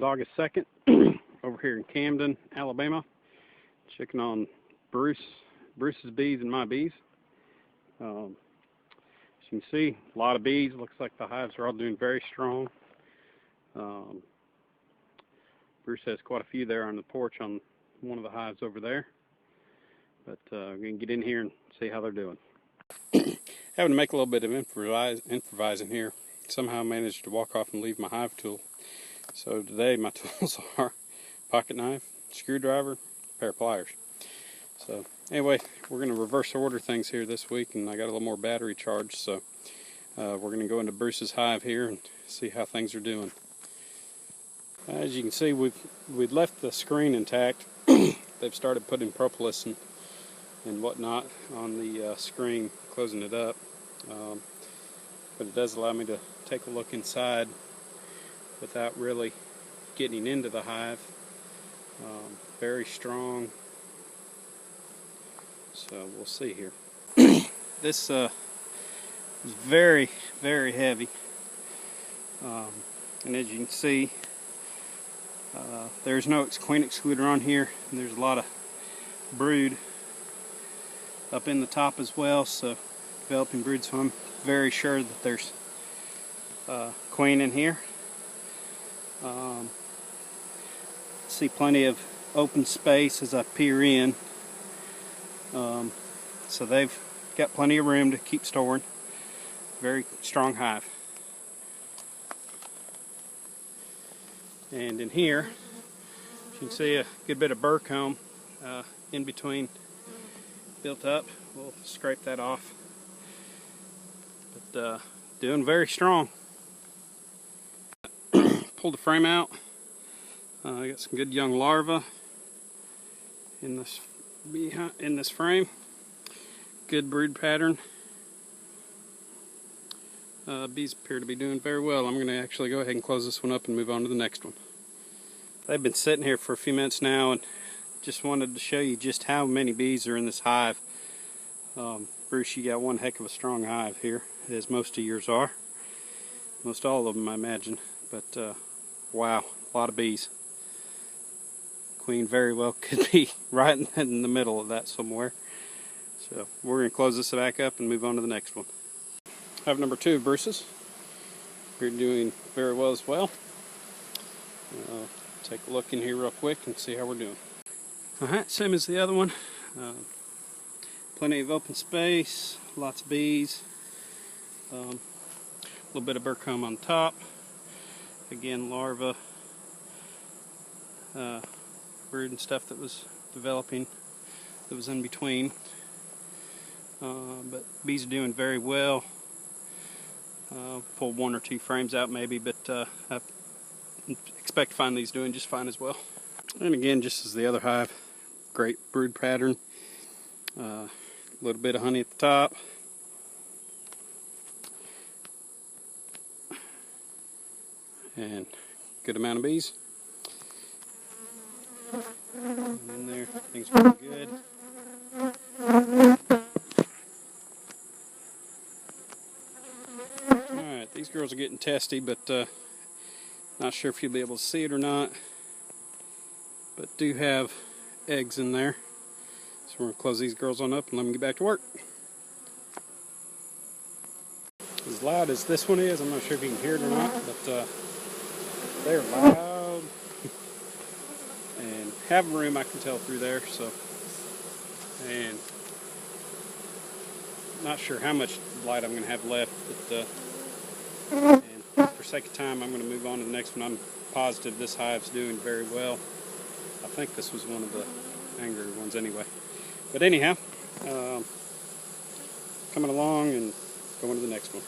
August 2nd, over here in Camden, Alabama, checking on Bruce's bees and my bees. As you can see, a lot of bees. Looks like the hives are all doing very strong. Bruce has quite a few there on the porch on one of the hives over there. But we're going to get in here and see how they're doing. Having to make a little bit of improvising here. Somehow managed to walk off and leave my hive tool. So today my tools are pocket knife, screwdriver, pair of pliers. So anyway, we're going to reverse order things here this week, and I got a little more battery charge, so we're going to go into Bruce's hive here and see how things are doing. As you can see, we've left the screen intact. They've started putting propolis and whatnot on the screen, closing it up. But it does allow me to take a look inside without really getting into the hive. Very strong. So we'll see here. This is very, very heavy. And as you can see, there's no queen excluder on here. There's a lot of brood up in the top as well, so developing brood, so I'm very sure that there's queen in here. See plenty of open space as I peer in, so they've got plenty of room to keep storing. Very strong hive. And in here you can see a good bit of burr comb in between built up. We'll scrape that off, but doing very strong. Pulled the frame out. I got some good young larvae in this frame. Good brood pattern. Bees appear to be doing very well. I'm going to actually go ahead and close this one up and move on to the next one. They've been sitting here for a few minutes now, and just wanted to show you just how many bees are in this hive. Bruce, you got one heck of a strong hive here, as most of yours are. Most all of them, I imagine. But wow, a lot of bees. Queen very well could be right in the middle of that somewhere. So we're going to close this back up and move on to the next one. Hive number 2 of Bruce's. You're doing very well as well. Take a look in here real quick and see how we're doing. Alright, same as the other one. Plenty of open space, lots of bees. A little bit of burr comb on top. Again, larvae, brood and stuff that was developing, that was in between. But bees are doing very well. Pull 1 or 2 frames out maybe, but I expect to find these doing just fine as well. And again, just as the other hive, great brood pattern. A little bit of honey at the top. And good amount of bees. And in there, things are pretty good. Alright, these girls are getting testy, but not sure if you'll be able to see it or not. But do have eggs in there. So we're going to close these girls on up and let them get back to work. As loud as this one is, I'm not sure if you can hear it or not, but they're loud. And have room, I can tell through there, so. And not sure how much light I'm going to have left, but and for sake of time, I'm going to move on to the next one. I'm positive this hive's doing very well. I think this was one of the angrier ones anyway. But anyhow, coming along and going to the next one.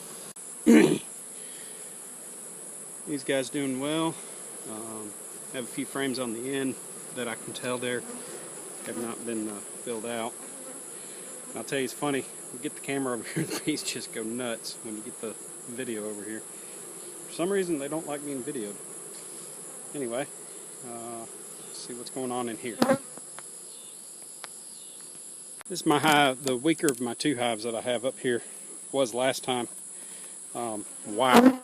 These guys doing well. Have a few frames on the end that I can tell there have not been filled out. And I'll tell you, it's funny, you get the camera over here, the bees just go nuts when you get the video over here. For some reason, they don't like being videoed. Anyway, let's see what's going on in here. This is my hive, the weaker of my 2 hives that I have up here. Was last time. Wow.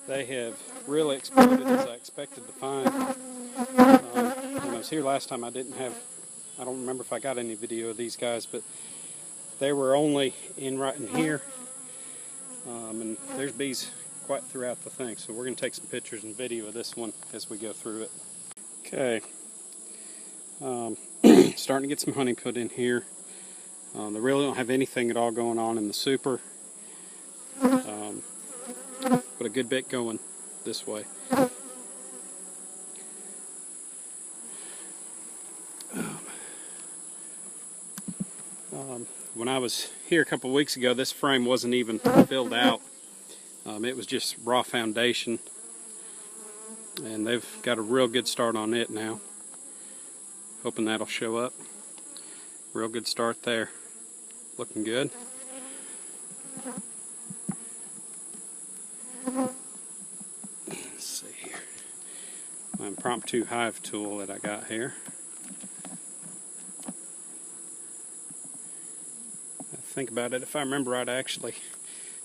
they have really exploded as I expected to find. When I was here last time, I don't remember if I got any video of these guys, but they were only right in here, and there's bees quite throughout the thing. So we're going to take some pictures and video of this one as we go through it. Okay, starting to get some honey put in here. They really don't have anything at all going on in the super, but a good bit going this way. When I was here a couple of weeks ago, this frame wasn't even filled out. It was just raw foundation, and they've got a real good start on it now. Hoping that'll show up. Real good start there. Looking good. Let's see here. My impromptu hive tool that I got here. Think about it, if I remember right, I actually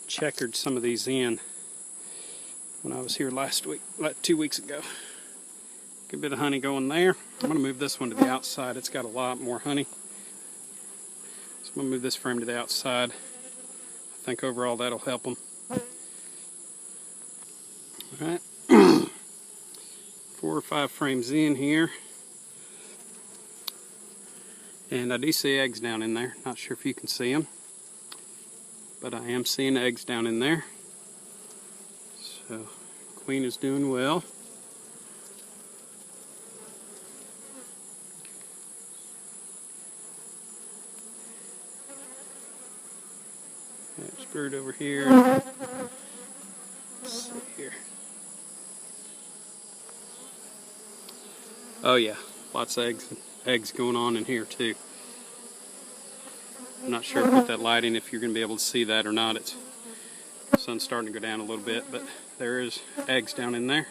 checkered some of these in when I was here last week, like 2 weeks ago. Good bit of honey going there. I'm going to move this one to the outside. It's got a lot more honey. So I'm going to move this frame to the outside. I think overall that'll help them. Alright. 4 or 5 frames in here. And I do see eggs down in there. Not sure if you can see them, but I am seeing eggs down in there. So, queen is doing well. There's bird over here. Let's see here. Oh yeah, lots of eggs going on in here too. I'm not sure with that lighting if you're going to be able to see that or not. The sun's starting to go down a little bit, but there is eggs down in there.